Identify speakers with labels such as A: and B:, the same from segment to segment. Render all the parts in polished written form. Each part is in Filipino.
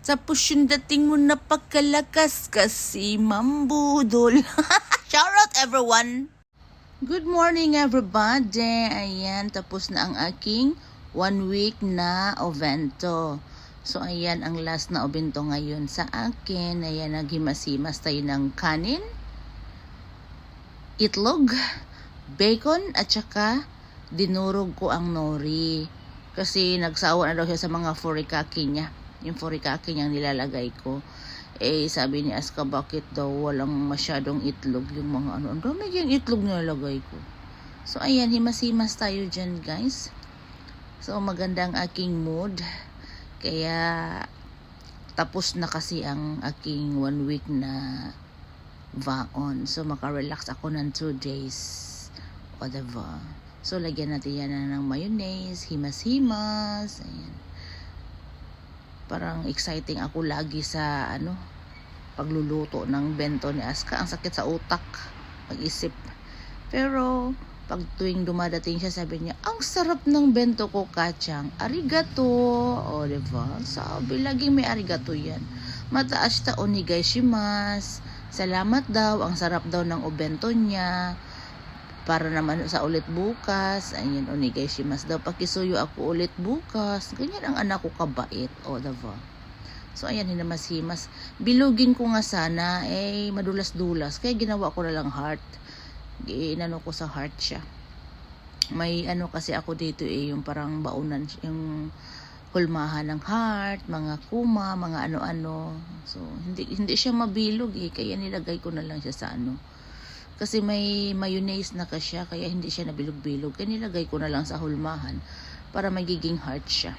A: Tapos yung dating mo napakalakas kasi mambudol. Shout out everyone! Good morning everybody! Ayan, tapos na ang aking 1 week na ovento. So ayan ang last na ovento ngayon sa akin. Ayan, naghimas-himas tayo ng kanin, itlog, bacon, at saka dinurog ko ang nori. Kasi nagsawa na daw siya sa mga furikake niya. Yung furikake niyang nilalagay ko. Eh, sabi ni Aska, bakit daw walang masyadong itlog yung mga ano. Ang dami yung itlog nilalagay ko. So, ayan, himas-himas tayo dyan, guys. So, maganda ang aking mood. Kaya, tapos na kasi ang aking 1 week na vaon. So, makarelax ako ng 2 days. Whatever. So, lagyan natin yan ng mayonnaise, himas-himas. Ayan. Parang exciting ako lagi sa pagluluto ng bento ni Aska. Ang sakit sa utak pag-isip. Pero pag tuwing dumadating siya, sabi niya, ang sarap ng bento ko, Kachang. Arigato. O, diba? Sabi, laging may arigato yan. Mataas ta onegaishimasu. Salamat daw. Ang sarap daw ng obento niya. Para naman sa ulit bukas. Ayan, onegaishimasu daw. Pakisuyo ako ulit bukas. Ganyan ang anak ko kabait. O, diba? So, ayan, hinamas-himas. Bilugin ko nga sana, madulas-dulas. Kaya ginawa ko na lang heart. Inano ko sa heart siya. May kasi ako dito yung parang baunan, yung hulmahan ng heart, mga kuma, mga ano-ano. So, hindi siya mabilog Kaya nilagay ko na lang siya sa Kasi may mayonnaise na siya, kaya hindi siya nabilog-bilog. Kaya nilagay ko na lang sa hulmahan para magiging heart siya.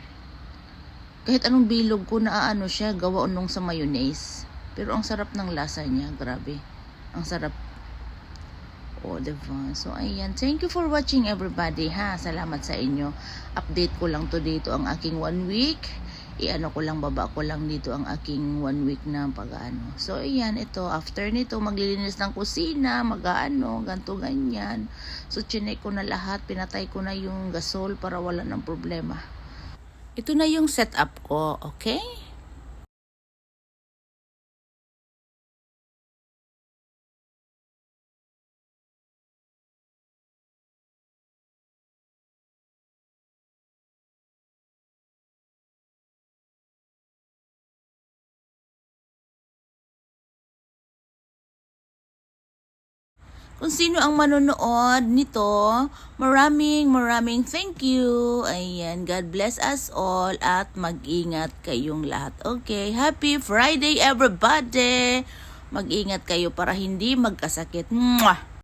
A: Kahit anong bilog ko na siya, gawa nung sa mayonnaise. Pero ang sarap ng lasa niya, grabe. Ang sarap. O, diba? So, ayan. Thank you for watching everybody, ha. Salamat sa inyo. Update ko lang to dito ang aking 1 week. Baba ko lang dito ang aking 1 week na pag-ano. So, ayan, ito, after nito, maglilinis ng kusina, ganto, ganyan. So, chinek ko na lahat, pinatay ko na yung gasol para wala ng problema. Ito na yung setup ko, okay? Kung sino ang manonood nito, maraming thank you. Ayan, God bless us all at mag-ingat kayong lahat. Okay, happy Friday everybody! Mag-ingat kayo para hindi magkasakit. Mwah!